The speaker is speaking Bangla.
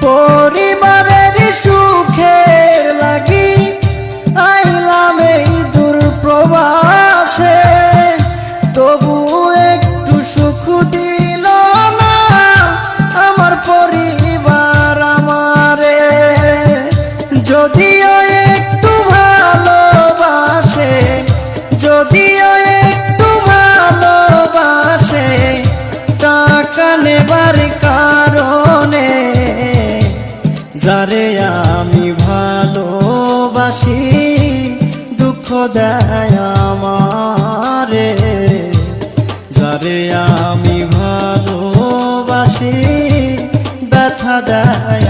পরিবারের সুখের লাগি আইলাম এই দূর প্রবাসে, তবু একটু সুখ দিল না আমার পরিবার আমারে। যদিও একটু ভালোবাসে, যদিও একটু ভালোবাসে, টাকা নেবার কারণে যারে আমি ভালোবাসি দুঃখ দেয় আমারে। যারে আমি ভালোবাসি ব্যথা দেয়